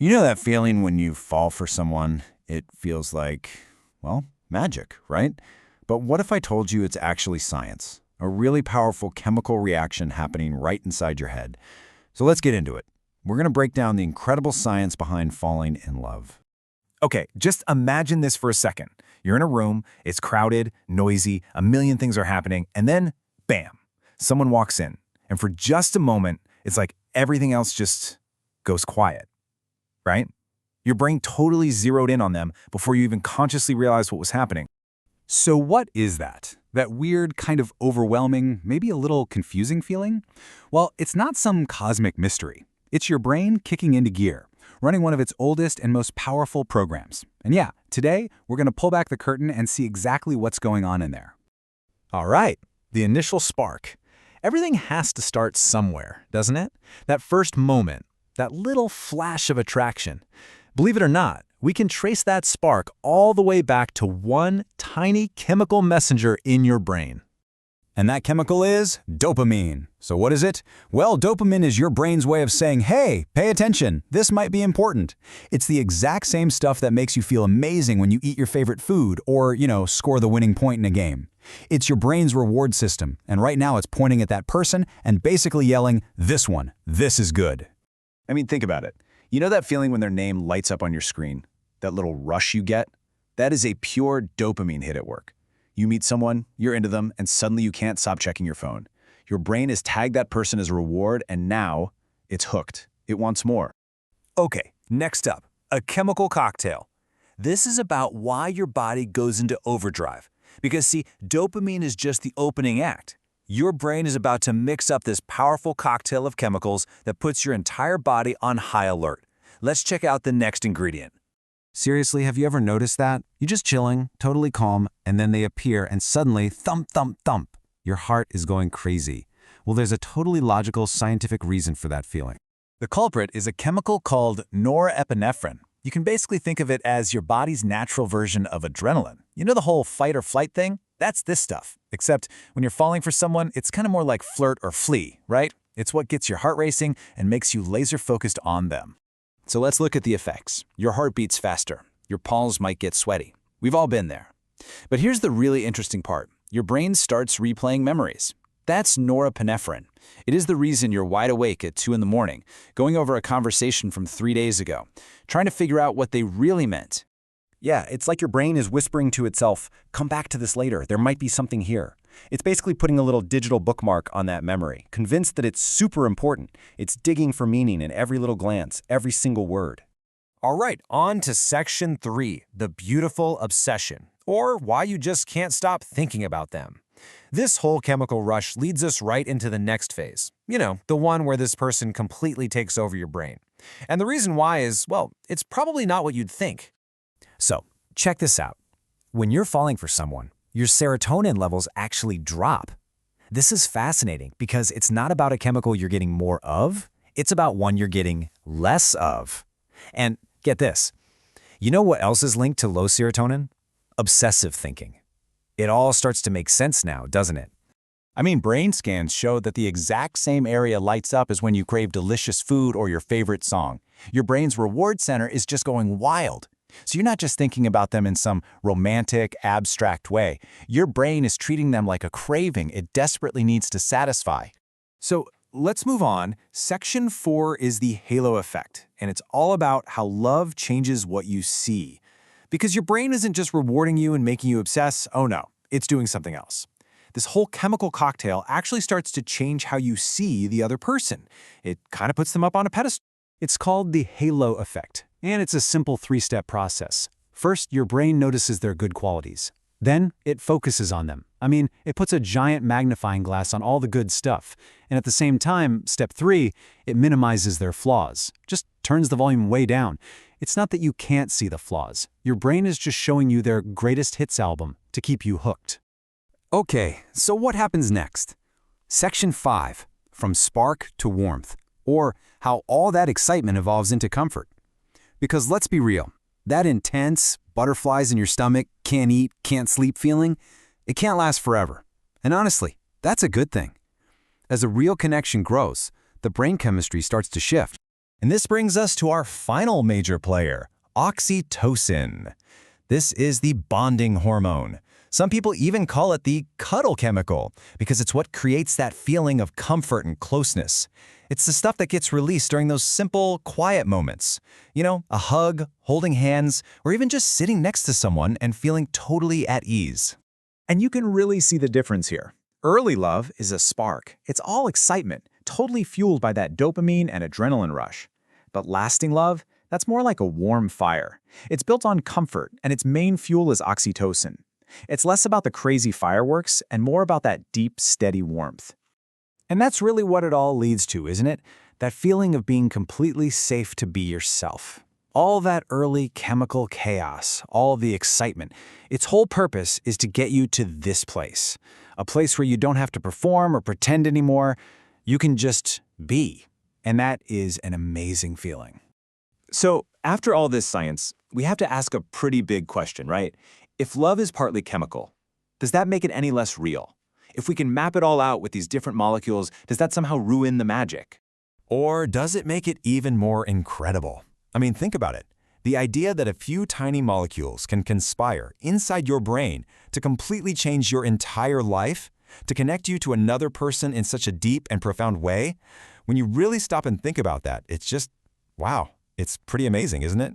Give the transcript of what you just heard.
You know that feeling when you fall for someone? It feels like, well, magic, right? But what if I told you it's actually science? A really powerful chemical reaction happening right inside your head. So let's get into it. We're going to break down the incredible science behind falling in love. Okay, just imagine this for a second. You're in a room, it's crowded, noisy, a million things are happening, and then, bam, someone walks in. And for just a moment, it's like everything else just goes quiet, right? Your brain totally zeroed in on them before you even consciously realized what was happening. So what is that? That weird, kind of overwhelming, maybe a little confusing feeling? Well, it's not some cosmic mystery. It's your brain kicking into gear, running one of its oldest and most powerful programs. And yeah, today, we're going to pull back the curtain and see exactly what's going on in there. All right, the initial spark. Everything has to start somewhere, doesn't it? That first moment, that little flash of attraction. Believe it or not, we can trace that spark all the way back to one tiny chemical messenger in your brain. And that chemical is dopamine. So what is it? Well, dopamine is your brain's way of saying, hey, pay attention, this might be important. It's the exact same stuff that makes you feel amazing when you eat your favorite food or, score the winning point in a game. It's your brain's reward system, and right now it's pointing at that person and basically yelling, this one, this is good. I mean, think about it. You know that feeling when their name lights up on your screen? That little rush you get? That is a pure dopamine hit at work. You meet someone, you're into them, and suddenly you can't stop checking your phone. Your brain has tagged that person as a reward, and now it's hooked. It wants more. Okay, next up, a chemical cocktail. This is about why your body goes into overdrive. Because see, dopamine is just the opening act. Your brain is about to mix up this powerful cocktail of chemicals that puts your entire body on high alert. Let's check out the next ingredient. Seriously, have you ever noticed that? You're just chilling, totally calm, and then they appear and suddenly thump, thump, thump. Your heart is going crazy. Well, there's a totally logical scientific reason for that feeling. The culprit is a chemical called norepinephrine. You can basically think of it as your body's natural version of adrenaline. You know the whole fight or flight thing? That's this stuff. Except when you're falling for someone, it's kind of more like flirt or flee, right? It's what gets your heart racing and makes you laser focused on them. So let's look at the effects. Your heart beats faster. Your palms might get sweaty. We've all been there. But here's the really interesting part. Your brain starts replaying memories. That's norepinephrine. It is the reason you're wide awake at 2 in the morning, going over a conversation from 3 days ago, trying to figure out what they really meant. Yeah, it's like your brain is whispering to itself, come back to this later, there might be something here. It's basically putting a little digital bookmark on that memory, convinced that it's super important. It's digging for meaning in every little glance, every single word. All right, on to section 3, the beautiful obsession, or why you just can't stop thinking about them. This whole chemical rush leads us right into the next phase. The one where this person completely takes over your brain. And the reason why is, well, it's probably not what you'd think. So, check this out. When you're falling for someone, your serotonin levels actually drop. This is fascinating because it's not about a chemical you're getting more of, it's about one you're getting less of. And get this, you know what else is linked to low serotonin? Obsessive thinking. It all starts to make sense now, doesn't it? I mean, brain scans show that the exact same area lights up as when you crave delicious food or your favorite song. Your brain's reward center is just going wild. So you're not just thinking about them in some romantic, abstract way. Your brain is treating them like a craving it desperately needs to satisfy. So let's move on. Section 4 is the halo effect, and it's all about how love changes what you see. Because your brain isn't just rewarding you and making you obsess. Oh no, it's doing something else. This whole chemical cocktail actually starts to change how you see the other person. It kind of puts them up on a pedestal. It's called the halo effect, and it's a simple 3-step process. First, your brain notices their good qualities. Then, it focuses on them. It puts a giant magnifying glass on all the good stuff. And at the same time, step 3, it minimizes their flaws. Just turns the volume way down. It's not that you can't see the flaws. Your brain is just showing you their greatest hits album to keep you hooked. Okay, so what happens next? Section 5, from spark to warmth, or how all that excitement evolves into comfort. Because let's be real, that intense, butterflies in your stomach, can't eat, can't sleep feeling, it can't last forever. And honestly, that's a good thing. As a real connection grows, the brain chemistry starts to shift. And this brings us to our final major player, oxytocin. This is the bonding hormone. Some people even call it the cuddle chemical because it's what creates that feeling of comfort and closeness. It's the stuff that gets released during those simple, quiet moments. You know, a hug, holding hands, or even just sitting next to someone and feeling totally at ease. And you can really see the difference here. Early love is a spark. It's all excitement, totally fueled by that dopamine and adrenaline rush. But lasting love, that's more like a warm fire. It's built on comfort, and its main fuel is oxytocin. It's less about the crazy fireworks and more about that deep, steady warmth. And that's really what it all leads to, isn't it? That feeling of being completely safe to be yourself. All that early chemical chaos, all the excitement, its whole purpose is to get you to this place. A place where you don't have to perform or pretend anymore. You can just be. And that is an amazing feeling. So, after all this science, we have to ask a pretty big question, right? If love is partly chemical, does that make it any less real? If we can map it all out with these different molecules, does that somehow ruin the magic? Or does it make it even more incredible? I mean, think about it. The idea that a few tiny molecules can conspire inside your brain to completely change your entire life, to connect you to another person in such a deep and profound way, when you really stop and think about that, it's just, wow, it's pretty amazing, isn't it?